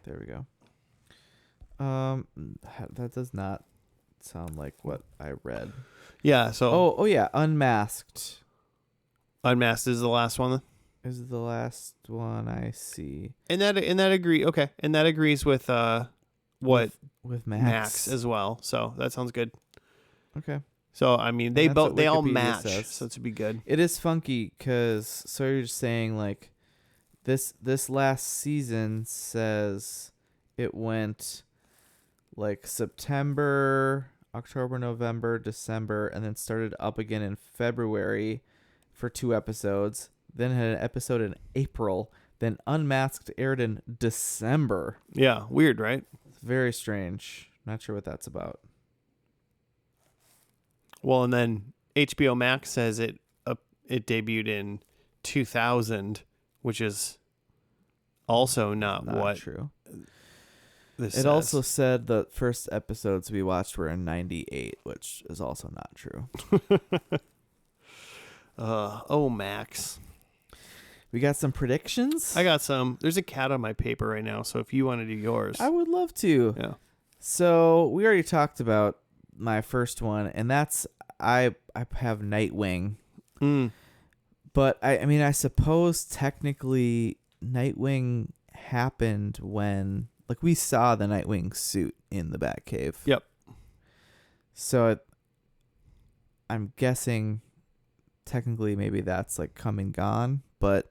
There we go. That does not sound like what I read. Yeah, so Oh yeah, Unmasked Unmasked is the last one. is the last one I see. And that agrees with what with Max as well. So that sounds good. Okay. So I mean, they And that's what all Wikipedia match, says. so it should be good. It is funky because so you're just saying like this last season says it went like September, October, November, December, and then started up again in February for 2 episodes. Then had an episode in April. Then Unmasked aired in December. Yeah, weird, right? It's very strange. Not sure what that's about. Well, and then HBO Max says it debuted in 2000, which is also not what true. this It says. also said the first episodes we watched were in 98, which is also not true. Max. We got some predictions? I got some. There's a cat on my paper right now, so if you want to do yours. I would love to. Yeah. So we already talked about my first one, and that's I have Nightwing. But I mean, I suppose technically Nightwing happened when, like, we saw the Nightwing suit in the Batcave. Yep. So I'm guessing technically maybe that's like come and gone, but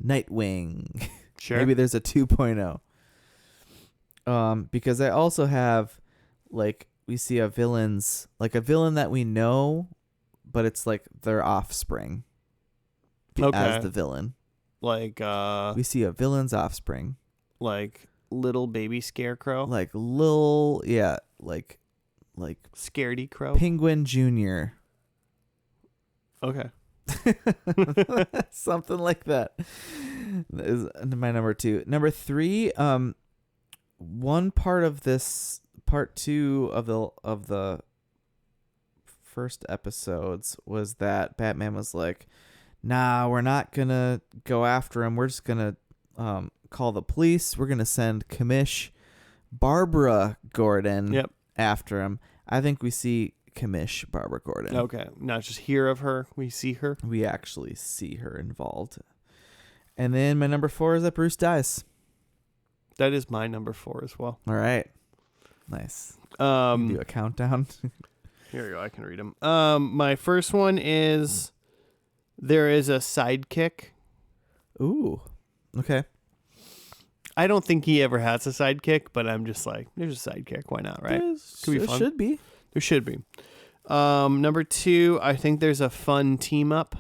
Nightwing. Sure. Maybe there's a 2.0. Because I also have, like, we see a villain that we know, but it's like their offspring as the villain. Like We see a villain's offspring. like little baby scarecrow. Like little, yeah, like Scaredy crow. Penguin Jr. Okay. Something like that is my number 2. Number 3, one part of this part 2 of the first episodes was that Batman was like, nah, we're not gonna go after him, we're just gonna call the police, we're gonna send Commish Barbara Gordon after him. I think we see Commish Barbara Gordon. Okay, not just hear of her, we see her. We actually see her involved. And then my number 4 is that Bruce dies. That is my number 4 as well. All right. Nice. Do a countdown. Here we go. I can read them. My first one is there is a sidekick. Ooh. Okay. I don't think he ever has a sidekick, but I'm just like, there's a sidekick. Why not, right? Could be fun. Should be. There should be. Number 2, I think there's a fun team up.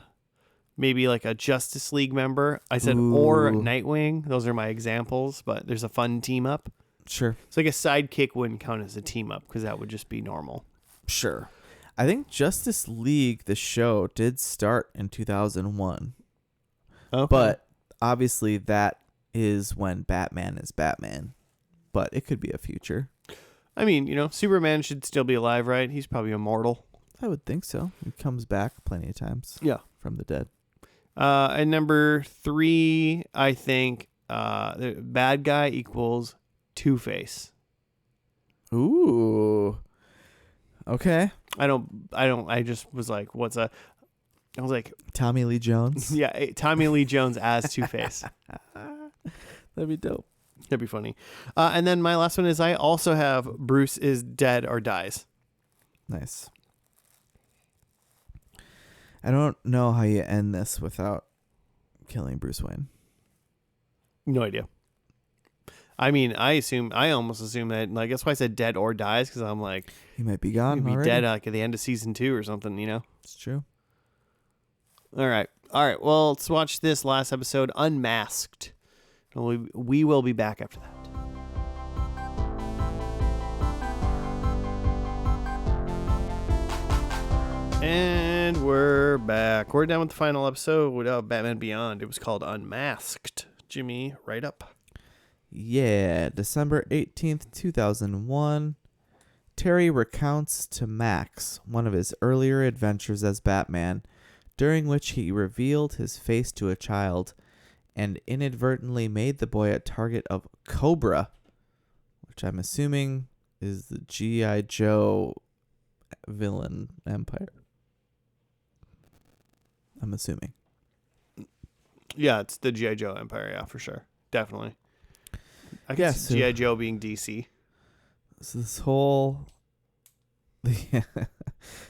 Maybe like a Justice League member. I said, or Nightwing. Those are my examples, but there's a fun team up. Sure. It's like a sidekick wouldn't count as a team up because that would just be normal. Sure. I think Justice League, the show, did start in 2001. Okay. But obviously that is when Batman is Batman. But it could be a future. I mean, you know, Superman should still be alive, right? He's probably immortal. I would think so. He comes back plenty of times. Yeah. From the dead. And number 3, I think the bad guy equals Two-Face. Ooh. Okay. I just was like, I was like, Tommy Lee Jones. yeah, Tommy Lee Jones as Two-Face. That'd be dope. That'd be funny. And then my last one is I also have Bruce is dead or dies. Nice. I don't know how you end this without killing Bruce Wayne. No idea. I mean, I almost assume that, like, that's why I said dead or dies, because I'm like, He might be gone. he'd be already. dead like at the end of season 2 or something, you know? It's true. All right. Well, let's watch this last episode, Unmasked. And we will be back after that. And we're back. We're done with the final episode of Batman Beyond. It was called Unmasked. Jimmy, right up. Yeah, December 18th, 2001. Terry recounts to Max one of his earlier adventures as Batman, during which he revealed his face to a child and inadvertently made the boy a target of Cobra, which I'm assuming is the G.I. Joe villain empire. I'm assuming. Yeah, it's the G.I. Joe Empire, yeah, for sure. Definitely. I guess so G.I. Joe being DC. So this whole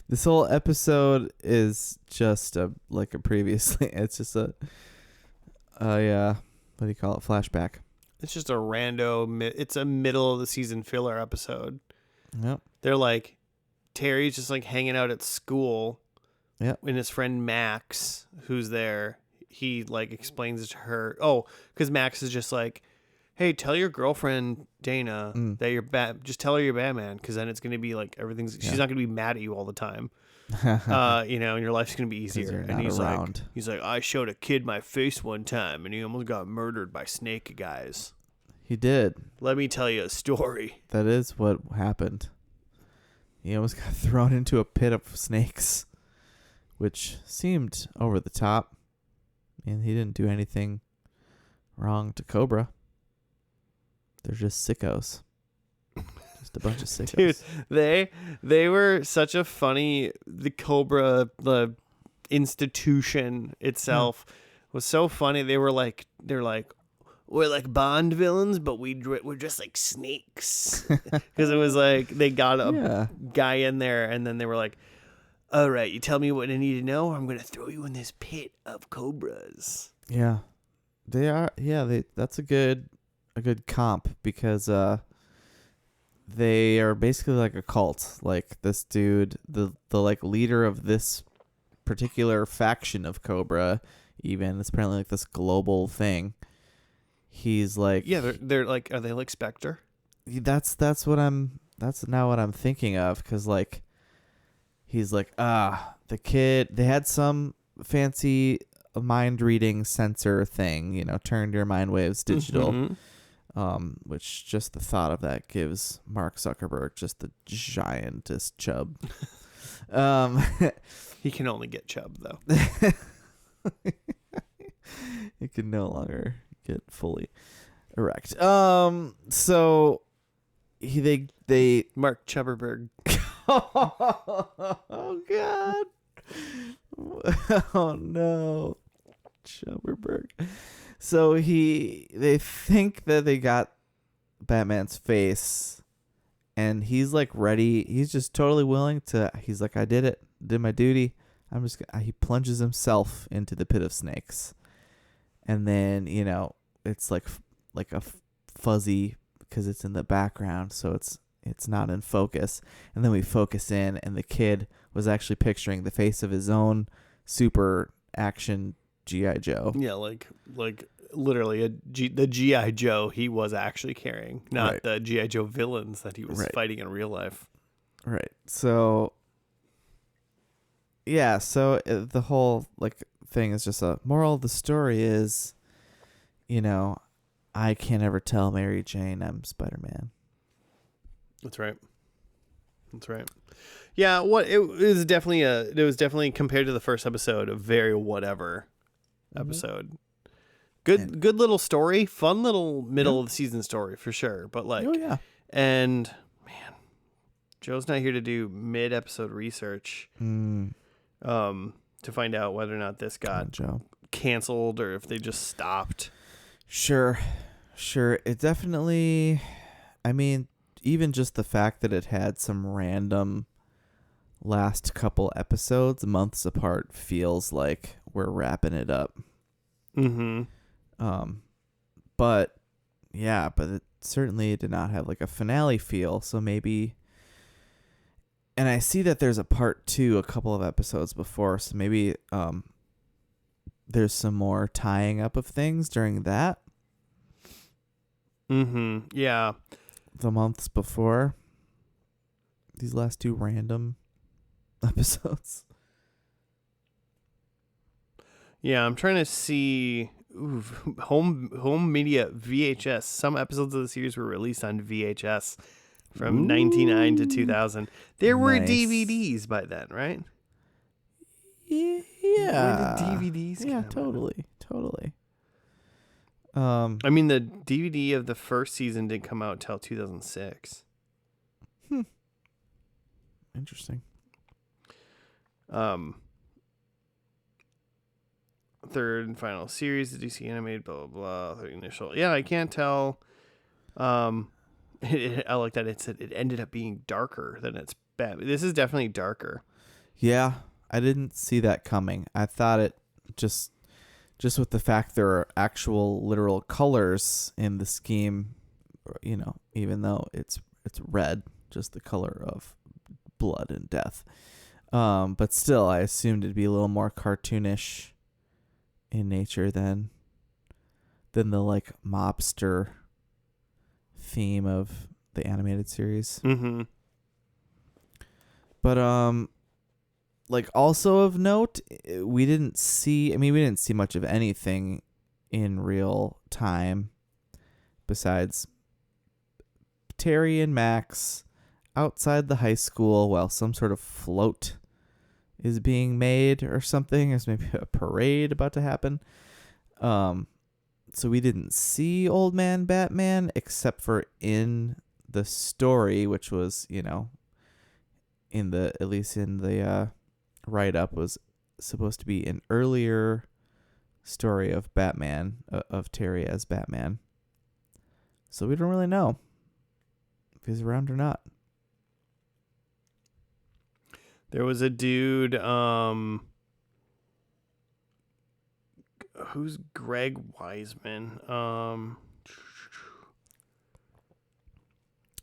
this whole episode is just like a previously. It's just a what do you call it? Flashback. It's just a it's a middle of the season filler episode. Yep. They're like, Terry's just like hanging out at school. Yep. And his friend Max, who's there, he like explains it to her. Oh, because Max is just like, hey, tell your girlfriend Dana that you're just tell her you're Batman, because then it's gonna be like she's not gonna be mad at you all the time. You know, and your life's gonna be easier. And he's like, I showed a kid my face one time, and he almost got murdered by snake guys. He did. Let me tell you a story. That is what happened. He almost got thrown into a pit of snakes, which seemed over the top. And he didn't do anything wrong to Cobra. They're just sickos. Just a bunch of sickos. Dude, they were such a funny, the Cobra, the institution itself was so funny. They're like, we're like Bond villains, but we're just like snakes. Because it was like, they got a guy in there, and then they were like, all right, you tell me what I need to know, or I'm going to throw you in this pit of cobras. Yeah. They are. Yeah, that's a good comp, because they are basically like a cult. Like this dude, the like leader of this particular faction of Cobra, even it's apparently like this global thing. He's like, yeah, they're like, are they like Spectre? That's now what I'm thinking of, because like he's like, the kid, they had some fancy mind reading sensor thing, you know, turned your mind waves digital. Which just the thought of that gives Mark Zuckerberg just the giantest chub. He can only get chub though. He can no longer get fully erect. So they Mark Zuckerberg. Oh God. Oh no. Zuckerberg. So they think that they got Batman's face, and he's like ready. He's just totally willing to. He's like, I did it, did my duty. He plunges himself into the pit of snakes, and then it's like a fuzzy, because it's in the background, so it's not in focus. And then we focus in, and the kid was actually picturing the face of his own super action G.I. Joe. Yeah, like literally the G.I. Joe he was actually carrying, not the G.I. Joe villains that he was fighting in real life. Right. So, yeah, the whole thing is just a moral of the story is, I can't ever tell Mary Jane I'm Spider-Man. That's right. Yeah, it was definitely compared to the first episode a very whatever episode. Good little story, fun little middle of the season story for sure. But and man, Joe's not here to do mid-episode research. to find out whether or not this got Joe. canceled or if they just stopped. Sure. It definitely, I mean, even just the fact that it had some random last couple episodes months apart feels like we're wrapping it up. Mm-hmm. But it certainly did not have like a finale feel. So maybe, and I see that there's a part 2 a couple of episodes before. So maybe, there's some more tying up of things during that. Mm-hmm. Yeah. The months before these last 2 random episodes. Yeah, I'm trying to see home media VHS. Some episodes of the series were released on VHS from 99 to 2000. There were Nice. DVDs by then, right? Yeah. When did DVDs Yeah, come out? totally. I mean, the DVD of the first season didn't come out till 2006. Interesting. Third and final series, the DC animated, blah, blah, blah. The initial. Yeah, I can't tell. I like that it ended up being darker than it's bad. This is definitely darker. Yeah, I didn't see that coming. I thought it just with the fact there are actual literal colors in the scheme, you know, even though it's red, just the color of blood and death. But still, I assumed it'd be a little more cartoonish in nature than the like mobster theme of the animated series. Mm-hmm. But like also of note, we didn't see much of anything in real time besides Terry and Max outside the high school while some sort of float is being made or something. There's maybe a parade about to happen. So we didn't see Old Man Batman except for in the story, which was, you know, at least in the write-up, was supposed to be an earlier story of Batman, of Terry as Batman. So we don't really know if he's around or not. There was a dude, who's Greg Wiseman? I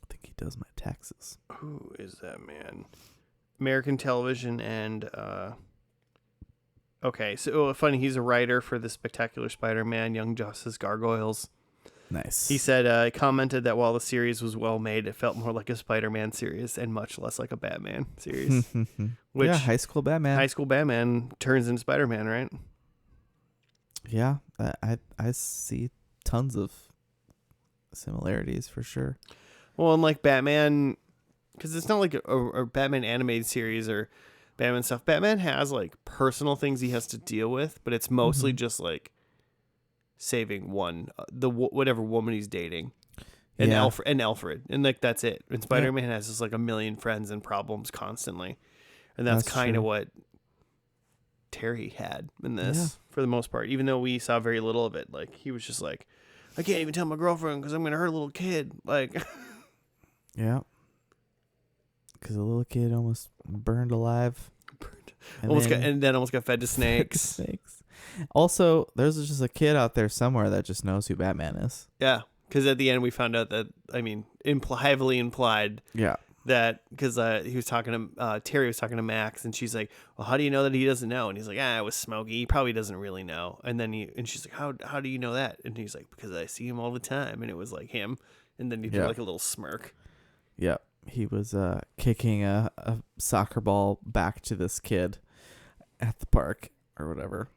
think he does my taxes. Who is that man? American television and okay, so funny, he's a writer for the Spectacular Spider-Man, Young Justice, Gargoyles. Nice. He said, commented that while the series was well made, it felt more like a Spider-Man series and much less like a Batman series. Which yeah, High School Batman turns into Spider-Man, right? Yeah, I see tons of similarities for sure. Well, and like Batman, because it's not like a Batman animated series or Batman stuff. Batman has like personal things he has to deal with, but it's mostly just like saving whatever woman he's dating, and Alfred, and like that's it. And Spider-Man has just like a million friends and problems constantly, and that's kind of what Terry had in this for the most part. Even though we saw very little of it, like he was just like, I can't even tell my girlfriend because I'm gonna hurt a little kid. Like, yeah, because a little kid almost burned alive, and then almost got fed to snakes. Also, there's just a kid out there somewhere that just knows who Batman is. Yeah, because at the end we found out that, I mean, heavily implied. Yeah. That because he was talking to Terry was talking to Max, and she's like, "Well, how do you know that he doesn't know?" And he's like, "It was Smokey. He probably doesn't really know." And then she's like, "How do you know that?" And he's like, "Because I see him all the time." And it was like him. And then he did like a little smirk. Yeah, he was kicking a soccer ball back to this kid at the park or whatever.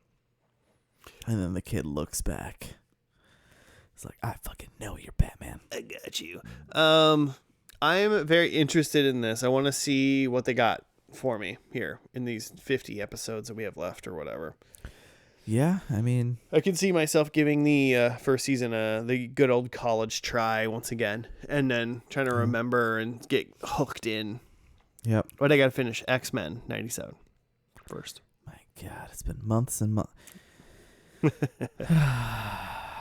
And then the kid looks back. It's like, I fucking know you're Batman. I got you. I'm very interested in this. I want to see what they got for me here in these 50 episodes that we have left or whatever. Yeah, I mean, I can see myself giving the first season the good old college try once again, and then trying to remember and get hooked in. Yep. But I got to finish X-Men 97 first. My God, it's been months and months.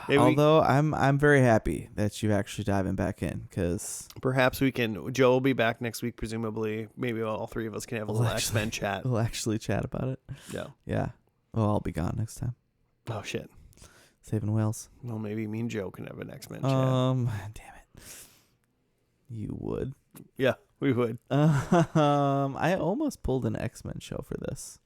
Although I'm very happy that you're actually diving back in, because perhaps we can. Joe will be back next week, presumably. Maybe all three of us can have a little X-Men chat. We'll actually chat about it. Yeah. Yeah. Well, I'll be gone next time. Oh shit. Saving whales. Well, maybe me and Joe can have an X-Men chat. Damn it. You would. Yeah, we would. I almost pulled an X-Men show for this,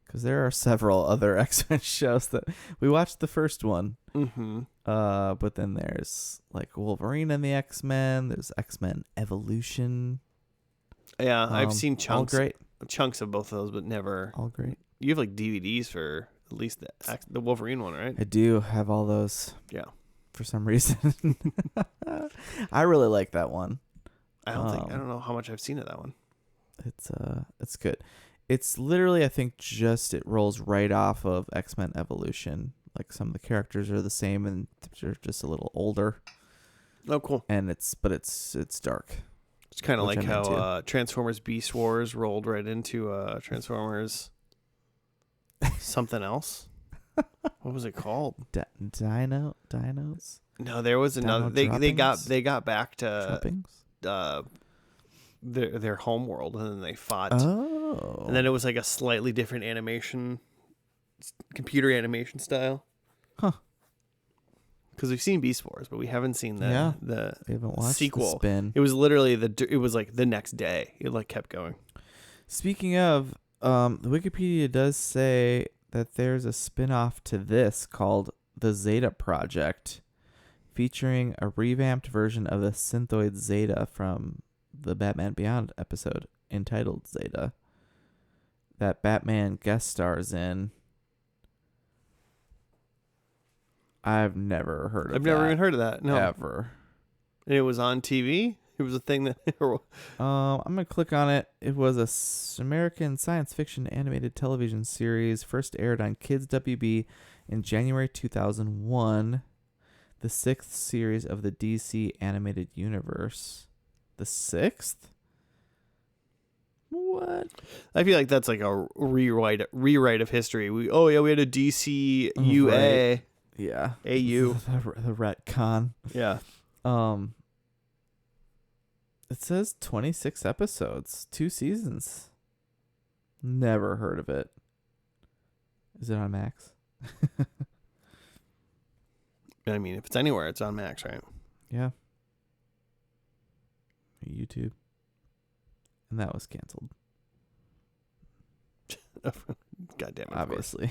because there are several other X-Men shows that we watched the first one. Mm-hmm. But then there's like Wolverine and the X-Men. There's X-Men Evolution. Yeah, I've seen chunks. All great. Chunks of both of those, but never. All great. You have like DVDs for at least the Wolverine one, right? I do have all those. Yeah. For some reason. I really like that one. I don't know how much I've seen of that one. It's good. It's literally, I think, it rolls right off of X-Men Evolution. Like, some of the characters are the same and they're just a little older. Oh, cool. And it's dark. It's kind of like how Transformers Beast Wars rolled right into Transformers something else. What was it called? Dinos? No, there was another. They got back to their home world, and then they fought. Oh. And then it was like a slightly different computer animation style. Huh. Because we've seen Beast Wars, but we haven't seen the we haven't watched sequel. The spin. It was literally it was like the next day. It like kept going. Speaking of, the Wikipedia does say that there's a spin-off to this called The Zeta Project, featuring a revamped version of the synthoid Zeta from the Batman Beyond episode entitled Zeta that Batman guest stars in. I've never heard of that. I've never even heard of that. No. Ever. And it was on TV? It was a thing that... I'm going to click on it. It was a American science fiction animated television series, first aired on Kids WB in January 2001. The 6th series of the DC animated universe. The 6th? What? I feel like that's like a rewrite of history. We had a DC UA. Right. Yeah. AU. The retcon. Yeah. It says 26 episodes, 2 seasons. Never heard of it. Is it on Max? I mean, if it's anywhere, it's on Max, right? Yeah. YouTube. And that was canceled. God damn it. Obviously.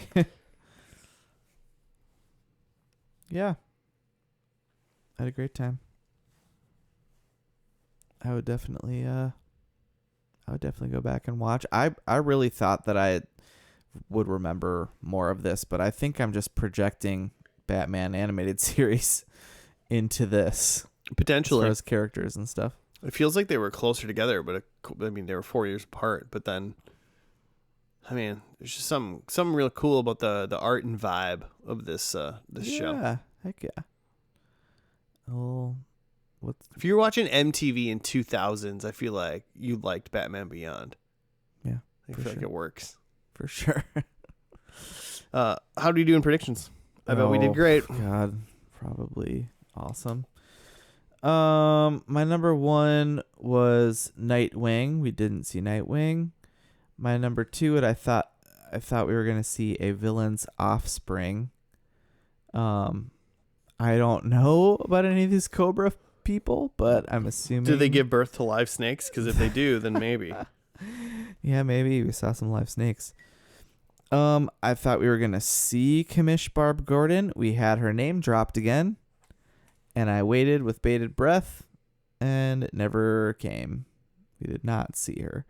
Yeah. I had a great time. I would definitely go back and watch. I really thought that I would remember more of this, but I think I'm just projecting Batman animated series into this. Potentially. As far as characters and stuff. It feels like they were closer together, but I mean, they were 4 years apart. But then, I mean, there's just something real cool about the art and vibe of this show. Yeah, heck yeah. Oh, if you're watching MTV in 2000s, I feel like you liked Batman Beyond. Yeah, I feel like it works for sure. How do you do in predictions? I bet we did great. God, probably awesome. My number 1 was Nightwing. We didn't see Nightwing. My number 2, I thought we were gonna see a Villain's Offspring. I don't know about any of these Cobra people, but I'm assuming. Do they give birth to live snakes? Because if they do, then maybe. Yeah, maybe we saw some live snakes. I thought we were gonna see Commish Barb Gordon. We had her name dropped again, and I waited with bated breath, and it never came. We did not see her.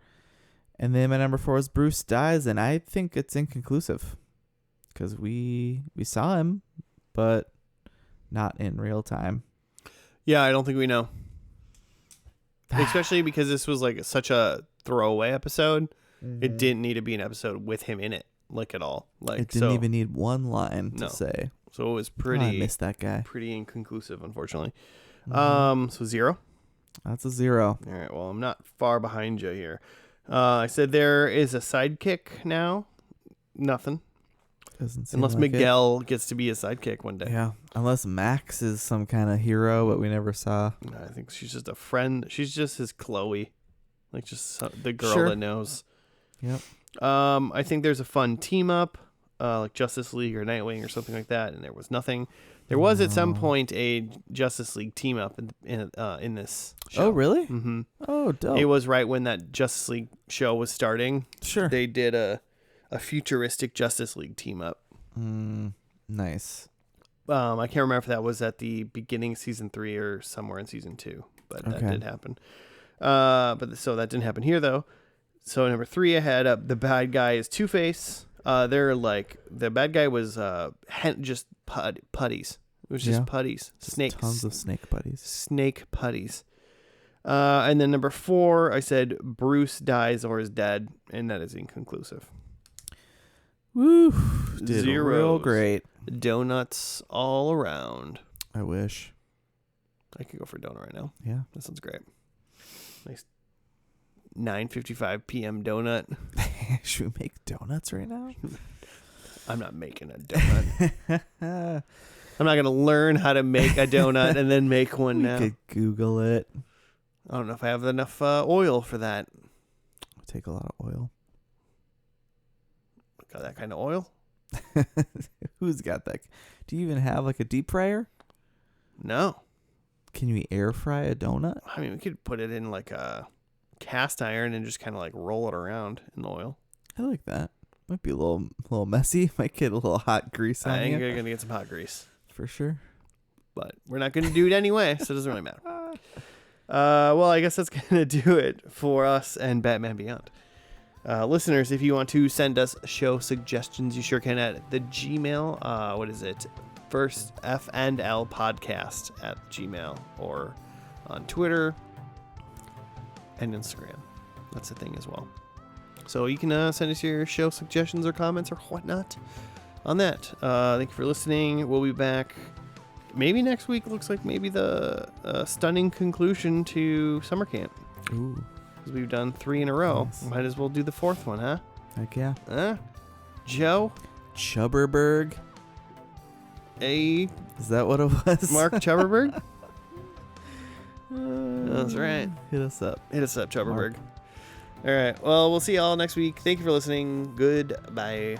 And then my number 4 was Bruce Dies, and I think it's inconclusive because we saw him, but not in real time. Yeah, I don't think we know. Especially because this was like such a throwaway episode. Mm-hmm. It didn't need to be an episode with him in it, like at all. Like it didn't even need one line to say. So it was pretty. I missed that guy. Pretty inconclusive, unfortunately. Mm-hmm. So 0. That's a 0. All right. Well, I'm not far behind you here. I said there is a sidekick now. Nothing. Doesn't seem Unless like Miguel gets to be a sidekick one day. it. Yeah. Unless Max is some kind of hero, but we never saw. No, I think she's just a friend. She's just his Chloe. Like just the girl Sure. that knows. Yep. I think there's a fun team up, like Justice League or Nightwing or something like that, and there was nothing. There was at some point a Justice League team up in this show. Oh, really? Mm-hmm. Oh, dope. It was right when that Justice League show was starting. Sure. They did a futuristic Justice League team up. Nice. I can't remember if that was at the beginning of season 3 or somewhere in season 2, but that did happen. So that didn't happen here though. So number 3 ahead, the bad guy is Two-Face. They're like the bad guy was just putties. It was just putties, snakes, Tons of snake buddies. snake putties. And then number 4, I said Bruce dies or is dead, and that is inconclusive. Woo! Did Zeros. real great. Donuts all around. I wish. I could go for a donut right now. Yeah. That sounds great. Nice 9:55 p.m. donut. Should we make donuts right now? I'm not making a donut. I'm not going to learn how to make a donut and then make one now. Could Google it. I don't know if I have enough oil for that. It'll take a lot of oil. Got that kind of oil? Who's got that? Do you even have like a deep fryer? No. Can you air fry a donut? I mean, we could put it in like a cast iron and just kind of like roll it around in the oil. I like that. Might be a little messy. Might get a little hot grease on I think you. you're going to get some hot grease. For sure. But we're not going to do it anyway, so it doesn't really matter. Well, I guess that's going to do it for us and Batman Beyond. Listeners, if you want to send us show suggestions, you sure can at the Gmail. What is it? First F&L podcast at Gmail, or on Twitter and Instagram. That's the thing as well. So you can send us your show suggestions or comments or whatnot on that. Thank you for listening. We'll be back maybe next week. Looks like maybe the stunning conclusion to summer camp. Ooh. We've done 3 in a row. Nice. Might as well do the 4th one, huh? Heck yeah. Joe? Chubberberg. Is that what it was? Mark Chubberberg? That's right. Hit us up. Hit us up, Chubberberg. All right. Well, we'll see y'all next week. Thank you for listening. Goodbye.